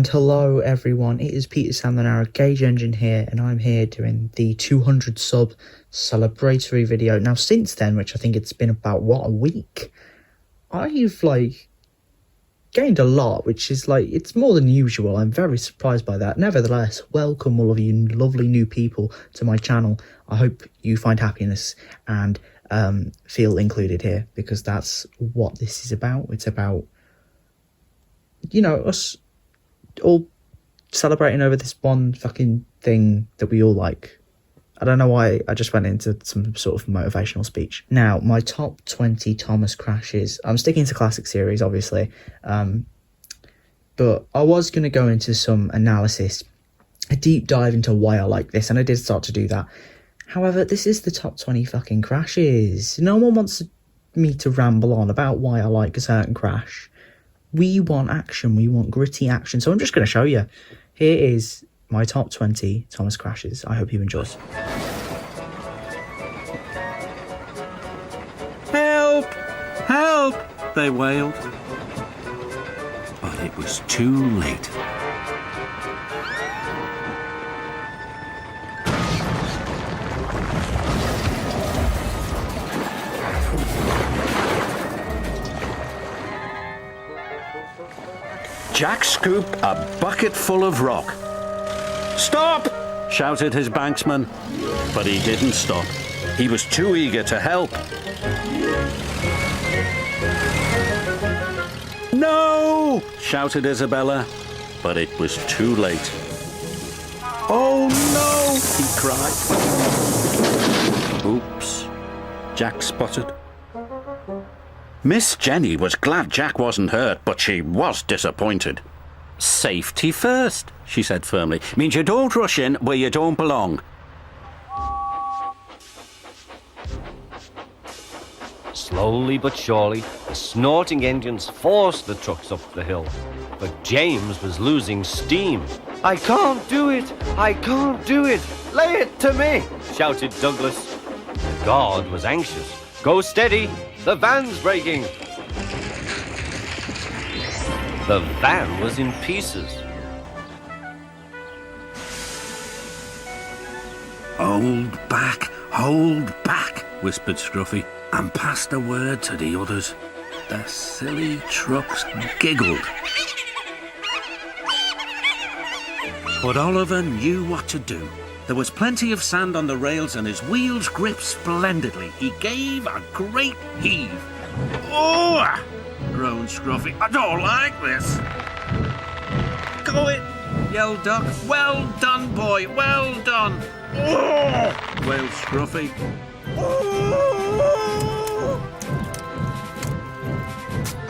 And hello everyone, it is Peter Samlanara, Gauge Engine here, and I'm here doing the 200 sub celebratory video. Now since then, which I think it's been about, a week, I've gained a lot, which is it's more than usual. I'm very surprised by that. Nevertheless, welcome all of you lovely new people to my channel. I hope you find happiness and feel included here, because that's what this is about. It's about, us all celebrating over this one fucking thing that we all like. I don't know why I just went into some sort of motivational speech. Now, my top 20 Thomas crashes. I'm sticking to classic series, obviously. But I was going to go into some analysis, a deep dive into why I like this, and I did start to do that. However, this is the top 20 fucking crashes. No one wants me to ramble on about why I like a certain crash. We want action. We want gritty action. So I'm just going to show you. Here is my top 20 Thomas crashes. I hope you enjoy. Help! Help! They wailed. But it was too late. Jack scooped a bucket full of rock. "Stop!" shouted his banksman. But he didn't stop. He was too eager to help. "No!" shouted Isabella. But it was too late. "Oh no!" he cried. "Oops," Jack sputtered. Miss Jenny was glad Jack wasn't hurt, but she was disappointed. "Safety first," she said firmly. "Means you don't rush in where you don't belong." Slowly but surely, the snorting engines forced the trucks up the hill. But James was losing steam. "I can't do it! I can't do it! Lay it to me!" shouted Douglas. The guard was anxious. "Go steady! The van's breaking!" The van was in pieces. Hold back, whispered Scruffy, and passed a word to the others. The silly trucks giggled. But Oliver knew what to do. There was plenty of sand on the rails and his wheels gripped splendidly. He gave a great heave. "Oh!" groaned Scruffy. "I don't like this." "Go it!" yelled Doc. "Well done, boy, well done." "Oh!" wailed Scruffy. "Oh!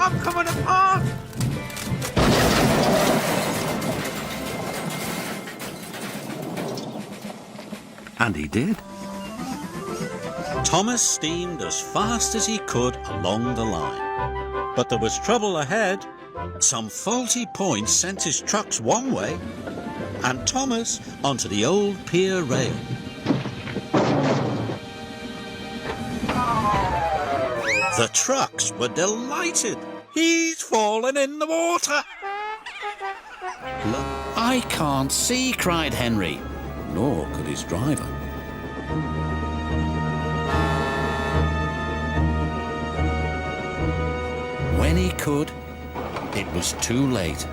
I'm coming apart!" And he did. Thomas steamed as fast as he could along the line. But there was trouble ahead. Some faulty points sent his trucks one way, and Thomas onto the old pier rail. The trucks were delighted. "He's fallen in the water!" "Look, I can't see," cried Henry. Nor could his driver. When he could, it was too late.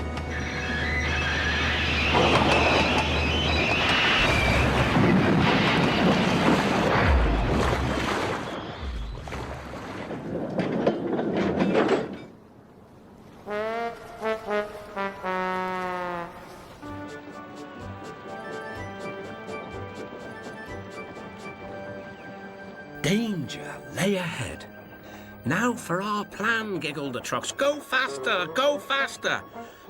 Danger lay ahead. "Now for our plan," giggled the trucks. "Go faster, go faster!"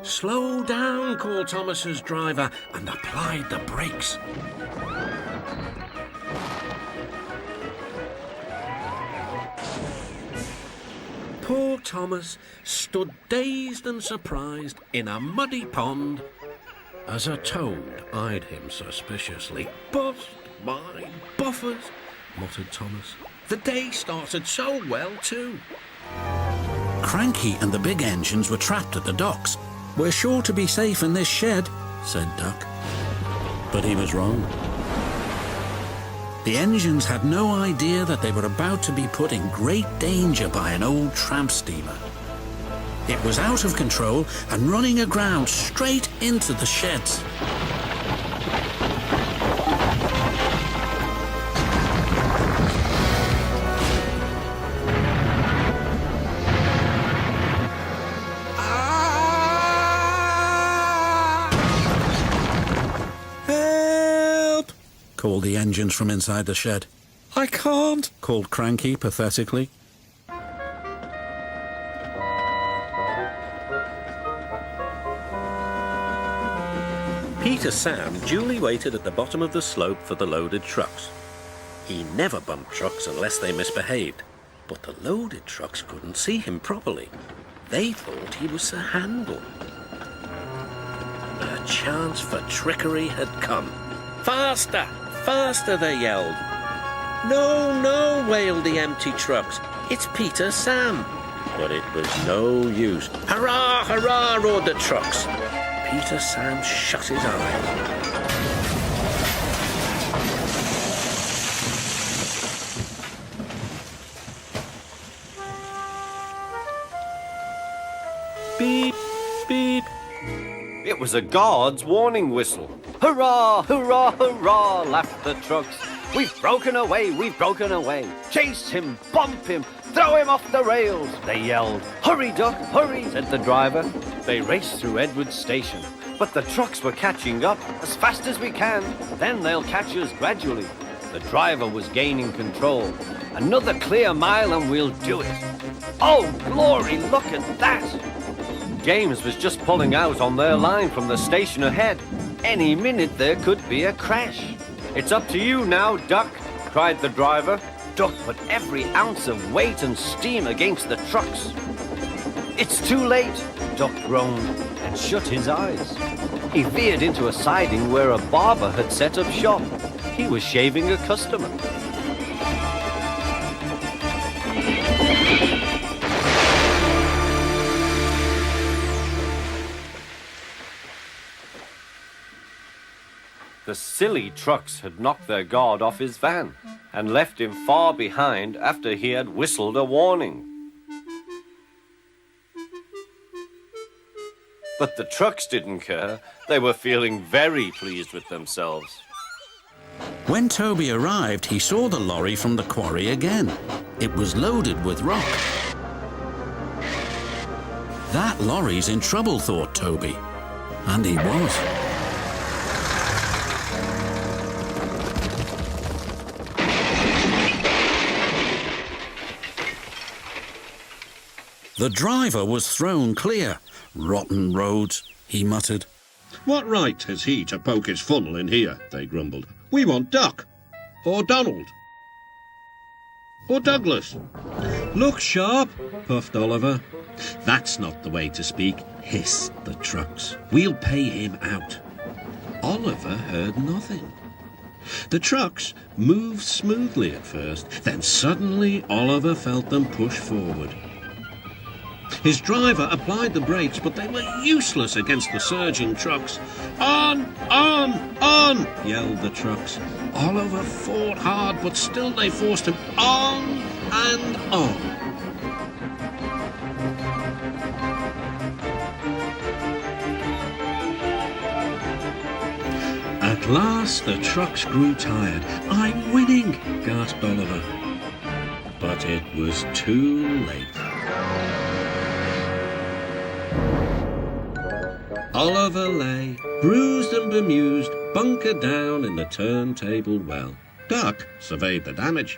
"Slow down," called Thomas's driver, and applied the brakes. Poor Thomas stood dazed and surprised in a muddy pond as a toad eyed him suspiciously. "Bust my buffers," muttered Thomas. The day started so well, too. Cranky and the big engines were trapped at the docks. "We're sure to be safe in this shed," said Duck. But he was wrong. The engines had no idea that they were about to be put in great danger by an old tramp steamer. It was out of control and running aground straight into the sheds. "Help!" called the engines from inside the shed. "I can't," called Cranky pathetically. Peter Sam duly waited at the bottom of the slope for the loaded trucks. He never bumped trucks unless they misbehaved, but the loaded trucks couldn't see him properly. They thought he was Sir Handel. A chance for trickery had come. "Faster! Faster!" they yelled. "No, no!" wailed the empty trucks. "It's Peter Sam." But it was no use. "Hurrah! Hurrah!" roared the trucks. Peter Sam shut his eyes. Beep, beep. It was a guard's warning whistle. "Hurrah, hurrah, hurrah," laughed the trucks. "We've broken away, we've broken away. Chase him, bump him, throw him off the rails," they yelled. "Hurry, Duck, hurry," said the driver. They raced through Edward's station, but the trucks were catching up. "As fast as we can, then they'll catch us gradually." The driver was gaining control. "Another clear mile and we'll do it." "Oh, glory, look at that!" James was just pulling out on their line from the station ahead. Any minute there could be a crash. "It's up to you now, Duck," cried the driver. Duck put every ounce of weight and steam against the trucks. "It's too late," Duck groaned and shut his eyes. He veered into a siding where a barber had set up shop. He was shaving a customer. The silly trucks had knocked their guard off his van and left him far behind after he had whistled a warning. But the trucks didn't care. They were feeling very pleased with themselves. When Toby arrived, he saw the lorry from the quarry again. It was loaded with rock. "That lorry's in trouble," thought Toby. And he was. The driver was thrown clear. "Rotten roads," he muttered. "What right has he to poke his funnel in here?" they grumbled. "We want Duck, or Donald, or Douglas." "Look sharp," puffed Oliver. "That's not the way to speak," hissed the trucks. "We'll pay him out." Oliver heard nothing. The trucks moved smoothly at first, then suddenly Oliver felt them push forward. His driver applied the brakes, but they were useless against the surging trucks. "On! On! On!" yelled the trucks. Oliver fought hard, but still they forced him on and on. At last the trucks grew tired. "I'm winning," gasped Oliver. But it was too late. Oliver lay, bruised and bemused, bunkered down in the turntable well. Duck surveyed the damage.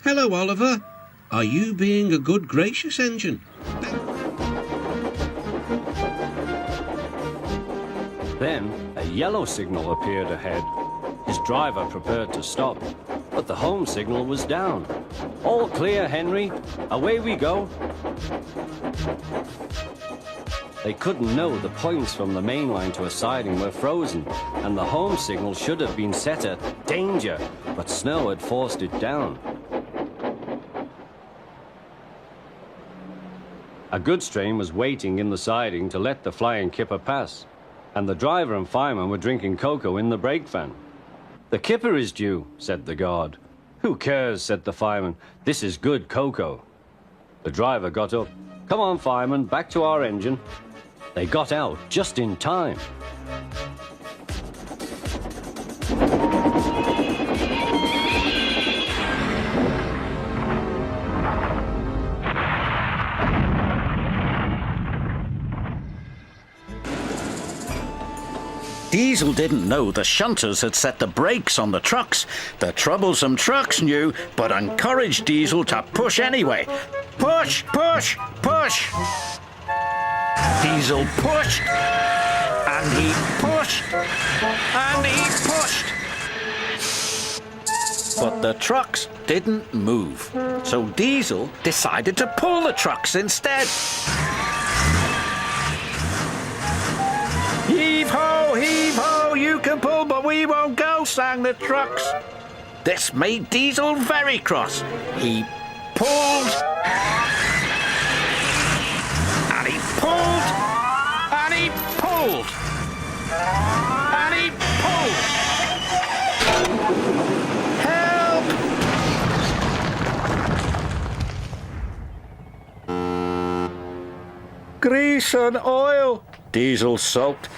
"Hello, Oliver. Are you being a good, gracious engine?" Then a yellow signal appeared ahead. His driver prepared to stop, but the home signal was down. "All clear, Henry. Away we go." They couldn't know the points from the main line to a siding were frozen, and the home signal should have been set at danger, but snow had forced it down. A goods train was waiting in the siding to let the flying kipper pass, and the driver and fireman were drinking cocoa in the brake van. "The kipper is due," said the guard. "Who cares?" said the fireman. "This is good cocoa." The driver got up. "Come on, fireman, back to our engine." They got out just in time. Diesel didn't know the shunters had set the brakes on the trucks. The troublesome trucks knew, but encouraged Diesel to push anyway. Push, push, push! Diesel pushed, and he pushed, and he pushed. But the trucks didn't move, so Diesel decided to pull the trucks instead. Heave ho, you can pull, but we won't go, sang the trucks. This made Diesel very cross. He pulled, and he pulled, and he pulled, and he pulled. Help! Grease and oil, Diesel sulked.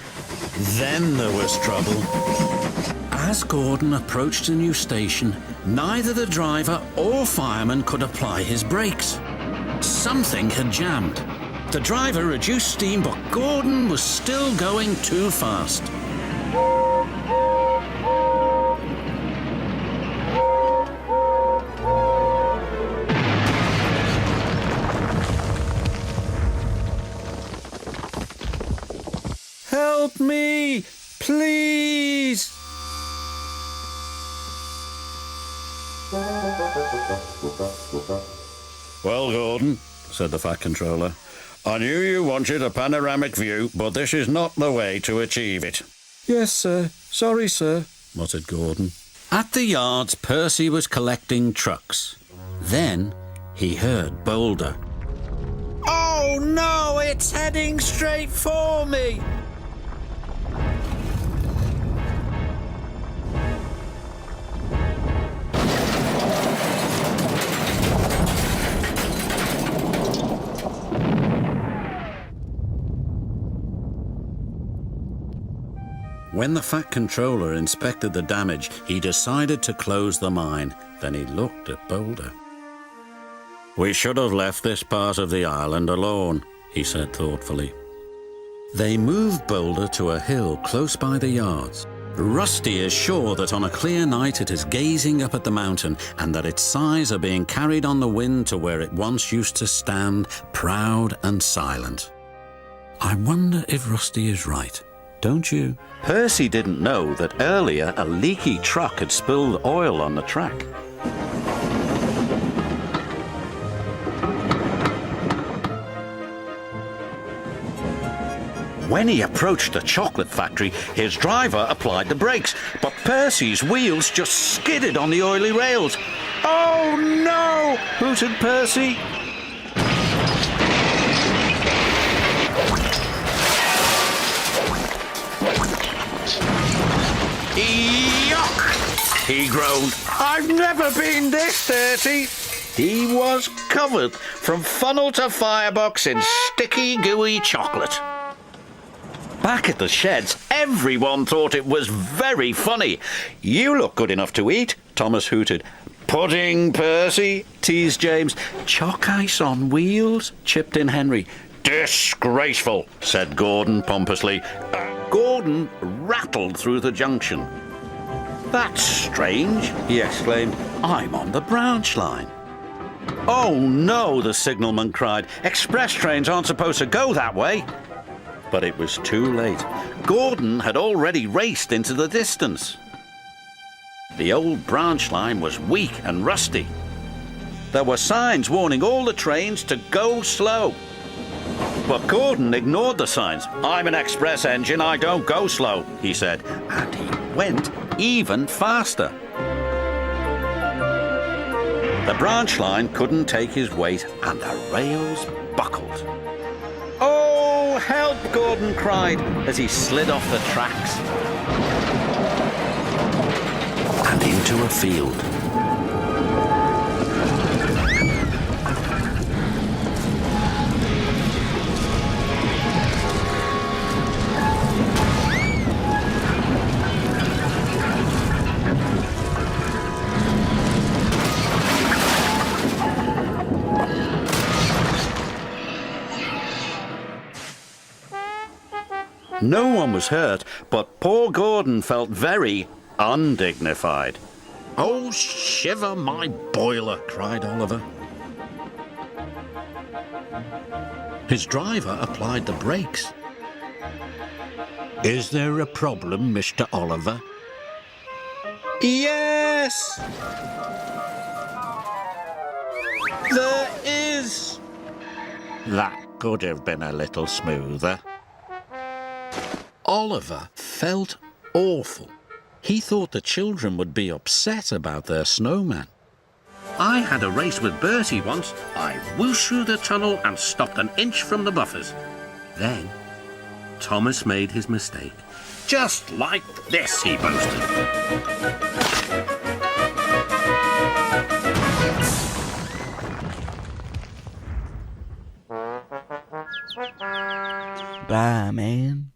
Then there was trouble. As Gordon approached the new station, neither the driver or fireman could apply his brakes. Something had jammed. The driver reduced steam, but Gordon was still going too fast. Help me, please! Well, Gordon, said the Fat Controller, I knew you wanted a panoramic view, but this is not the way to achieve it. Yes, sir. Sorry, sir, muttered Gordon. At the yards, Percy was collecting trucks. Then he heard Boulder. Oh, no, it's heading straight for me! When the Fat Controller inspected the damage, he decided to close the mine. Then he looked at Boulder. We should have left this part of the island alone, he said thoughtfully. They moved Boulder to a hill close by the yards. Rusty is sure that on a clear night it is gazing up at the mountain and that its sides are being carried on the wind to where it once used to stand, proud and silent. I wonder if Rusty is right. Don't you? Percy didn't know that earlier a leaky truck had spilled oil on the track. When he approached the chocolate factory, his driver applied the brakes, but Percy's wheels just skidded on the oily rails. Oh no! Hooted Percy. Yuck! He groaned. I've never been this dirty. He was covered from funnel to firebox in sticky, gooey chocolate. Back at the sheds, everyone thought it was very funny. You look good enough to eat, Thomas hooted. Pudding, Percy, teased James. Chalk ice on wheels, chipped in Henry. Disgraceful, said Gordon pompously. Gordon rattled through the junction. That's strange, he exclaimed. I'm on the branch line. Oh no, the signalman cried. Express trains aren't supposed to go that way. But it was too late. Gordon had already raced into the distance. The old branch line was weak and rusty. There were signs warning all the trains to go slow. But Gordon ignored the signs. I'm an express engine, I don't go slow, he said. And he went even faster. The branch line couldn't take his weight and the rails buckled. Help, Gordon cried as he slid off the tracks and into a field. No one was hurt, but poor Gordon felt very undignified. Oh, shiver my boiler, cried Oliver. His driver applied the brakes. Is there a problem, Mr. Oliver? Yes! There is! That could have been a little smoother. Oliver felt awful. He thought the children would be upset about their snowman. I had a race with Bertie once. I whooshed through the tunnel and stopped an inch from the buffers. Then Thomas made his mistake. Just like this, he boasted. Bye, man.